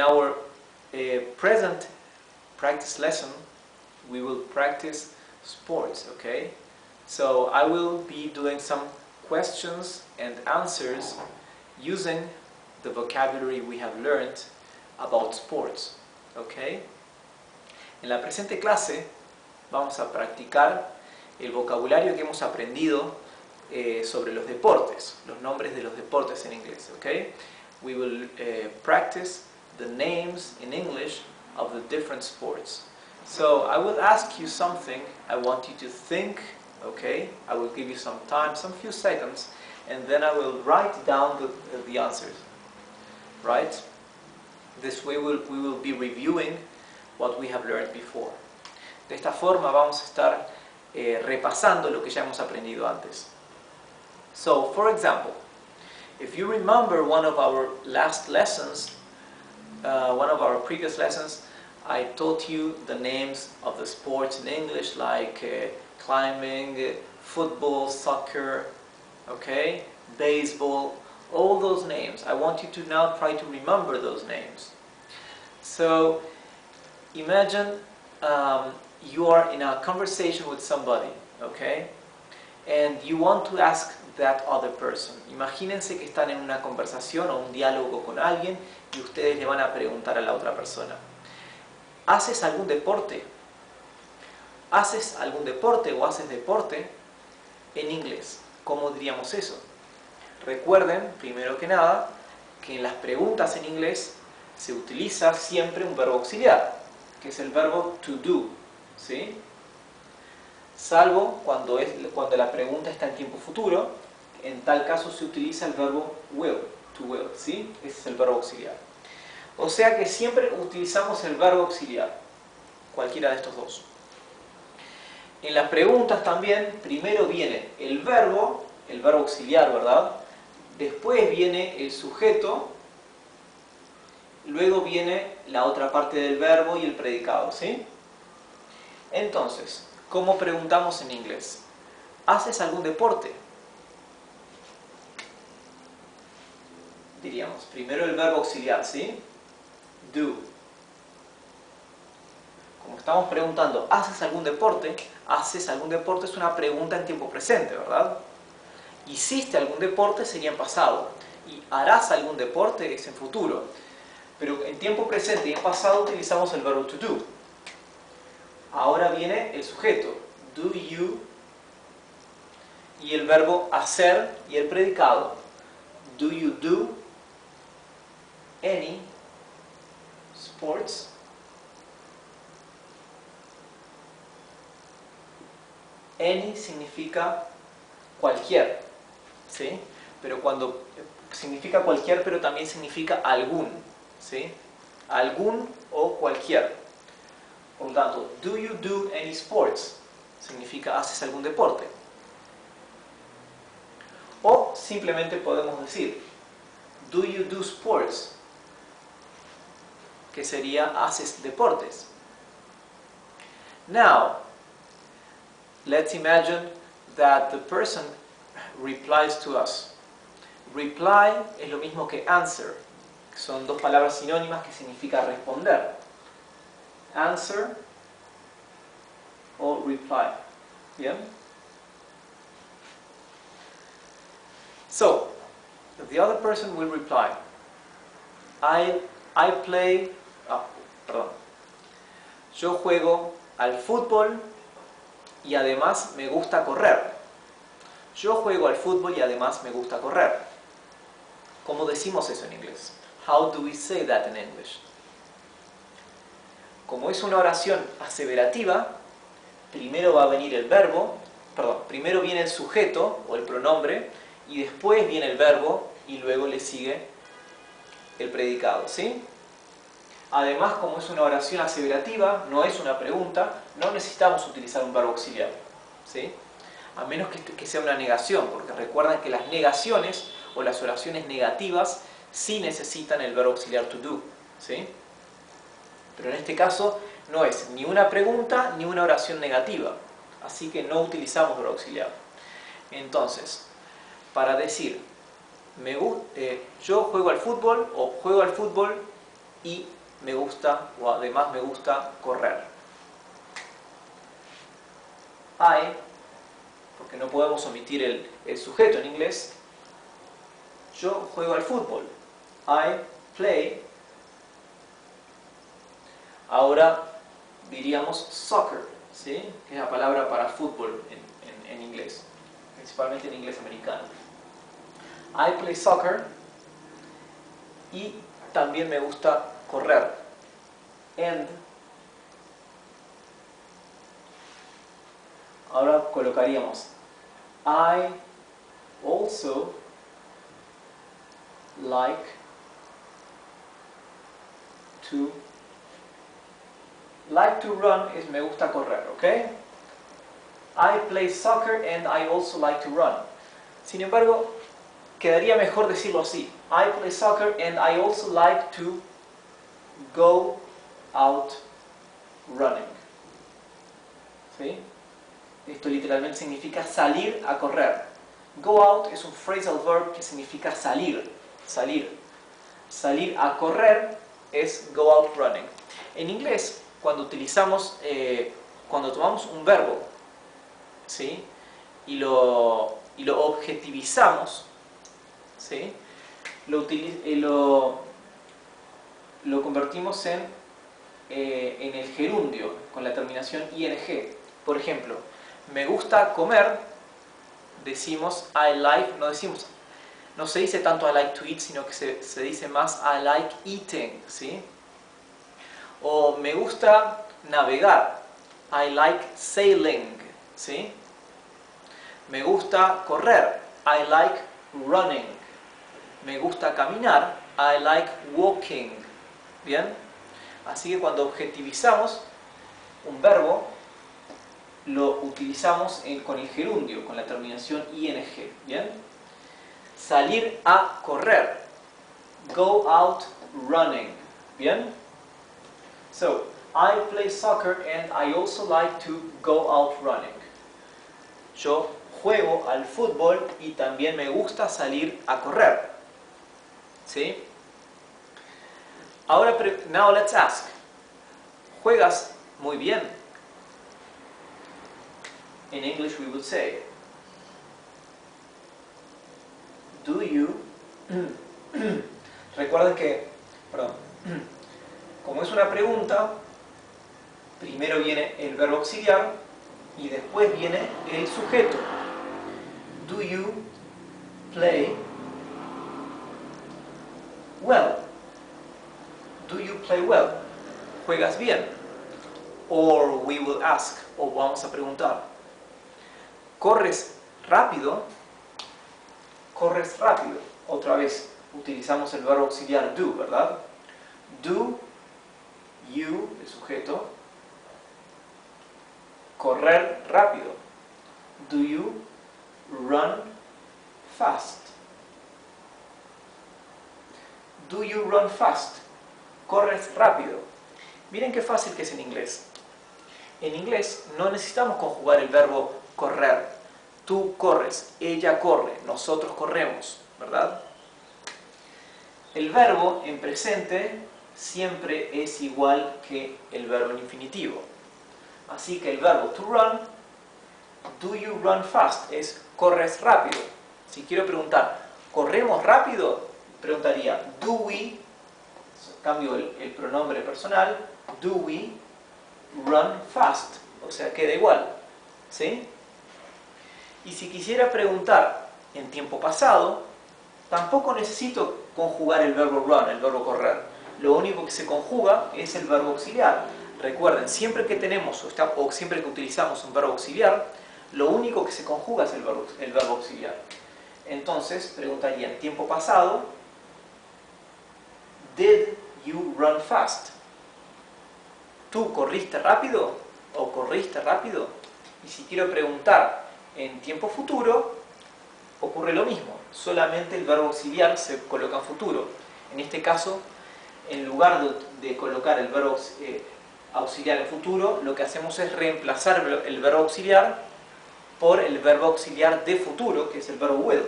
In our present practice lesson, we will practice sports, okay? So I will be doing some questions and answers using the vocabulary we have learned about sports, okay? En la presente clase vamos a practicar el vocabulario que hemos aprendido sobre los deportes, los nombres de los deportes en inglés, okay? We will practice the names in English of the different sports. So I will ask you something, I want you to think, okay? I will give you some time, some few seconds, and then I will write down the answers, right? This way we will be reviewing what we have learned before. De esta forma vamos a estar repasando lo que ya hemos aprendido antes. So, for example, if you remember one of our last lessons, one of our previous lessons, I taught you the names of the sports in English, like climbing, football, soccer, okay, baseball, all those names. I want you to now try to remember those names. So, imagine you are in a conversation with somebody, okay, and you want to ask that other person. Imagínense que están en una conversación o un diálogo con alguien y ustedes le van a preguntar a la otra persona: ¿haces algún deporte? ¿Haces algún deporte o haces deporte? En inglés, ¿cómo diríamos eso? Recuerden, primero que nada, que en las preguntas en inglés se utiliza siempre un verbo auxiliar, que es el verbo to do, ¿sí? Salvo cuando la pregunta está en tiempo futuro, en tal caso se utiliza el verbo will, to will, ¿sí? Ese es el verbo auxiliar. O sea que siempre utilizamos el verbo auxiliar, cualquiera de estos dos. En las preguntas también, primero viene el verbo auxiliar, ¿verdad? Después viene el sujeto, luego viene la otra parte del verbo y el predicado, ¿sí? Entonces, ¿cómo preguntamos en inglés? ¿Haces algún deporte? Diríamos, primero el verbo auxiliar, ¿sí? Do. Como estamos preguntando, ¿haces algún deporte? ¿Haces algún deporte? Es una pregunta en tiempo presente, ¿verdad? ¿Hiciste algún deporte? Sería en pasado. Y ¿harás algún deporte? Es en futuro. Pero en tiempo presente y en pasado utilizamos el verbo to do. Ahora viene el sujeto, do you, y el verbo hacer y el predicado, do you do any sports? Any significa cualquier, ¿sí? Pero cuando significa cualquier, pero también significa algún, ¿sí? Algún o cualquier. Por lo tanto, do you do any sports? Significa, ¿haces algún deporte? O simplemente podemos decir, do you do sports? Que sería, ¿haces deportes? Now, let's imagine that the person replies to us. Reply es lo mismo que answer. Son dos palabras sinónimas que significa responder. Answer o reply. ¿Bien? So, the other person will reply. I play... perdón. Yo juego al fútbol y además me gusta correr. Yo juego al fútbol y además me gusta correr. ¿Cómo decimos eso en inglés? How do we say that in English? Como es una oración aseverativa, primero va a venir el verbo, primero viene el sujeto o el pronombre y después viene el verbo y luego le sigue el predicado, ¿sí? Además, como es una oración aseverativa, no es una pregunta, no necesitamos utilizar un verbo auxiliar, ¿sí? A menos que sea una negación, porque recuerden que las negaciones o las oraciones negativas sí necesitan el verbo auxiliar to do, ¿sí? Pero en este caso no es ni una pregunta ni una oración negativa, así que no utilizamos verbo auxiliar. Entonces, para decir yo juego al fútbol o juego al fútbol y me gusta, o además me gusta correr. I, porque no podemos omitir el sujeto en inglés, yo juego al fútbol. I play. Ahora diríamos soccer, ¿sí? Que es la palabra para fútbol en inglés, principalmente en inglés americano. I play soccer y también me gusta correr. And ahora colocaríamos I also like to run es me gusta correr, ¿ok? I play soccer and I also like to run. Sin embargo, quedaría mejor decirlo así. I play soccer and I also like to go out running. ¿Sí? Esto literalmente significa salir a correr. Go out es un phrasal verb que significa salir. Salir a correr es go out running. En inglés, cuando tomamos un verbo, ¿sí? y lo objetivizamos, ¿sí? lo convertimos en el gerundio con la terminación ing. Por ejemplo, me gusta comer, decimos I like, no se dice tanto I like to eat, sino que se dice más I like eating, ¿sí? O me gusta navegar, I like sailing, ¿sí? Me gusta correr, I like running. Me gusta caminar, I like walking. ¿Bien? Así que cuando objetivizamos un verbo, lo utilizamos con el gerundio, con la terminación ing. ¿Bien? Salir a correr, go out running. ¿Bien? So, I play soccer and I also like to go out running. Yo juego al fútbol y también me gusta salir a correr. ¿Sí? Ahora, now let's ask. ¿Juegas muy bien? In English we would say, do you... Recuerden que, como es una pregunta, primero viene el verbo auxiliar y después viene el sujeto. Do you play well? Do you play well? ¿Juegas bien? Or we will ask, o vamos a preguntar, ¿corres rápido? ¿Corres rápido? Otra vez utilizamos el verbo auxiliar do, ¿verdad? Do you, el sujeto, correr rápido? Do you run fast? Do you run fast? ¿Corres rápido? Miren qué fácil que es en inglés. En inglés no necesitamos conjugar el verbo correr. Tú corres, ella corre, nosotros corremos, ¿verdad? El verbo en presente siempre es igual que el verbo en infinitivo. Así que el verbo to run, do you run fast, es corres rápido. Si quiero preguntar, ¿corremos rápido? Preguntaría, do we, cambio el pronombre personal, do we run fast? O sea, queda igual, ¿sí? Y si quisiera preguntar en tiempo pasado, tampoco necesito conjugar el verbo run, el verbo correr. Lo único que se conjuga es el verbo auxiliar. Recuerden, siempre que tenemos o siempre que utilizamos un verbo auxiliar, lo único que se conjuga es el verbo auxiliar. Entonces, preguntaría en tiempo pasado, did you run fast? ¿Tú corriste rápido o corriste rápido? Y si quiero preguntar en tiempo futuro, ocurre lo mismo. Solamente el verbo auxiliar se coloca en futuro. En este caso, en lugar de colocar el verbo auxiliar en futuro, lo que hacemos es reemplazar el verbo auxiliar por el verbo auxiliar de futuro, que es el verbo will.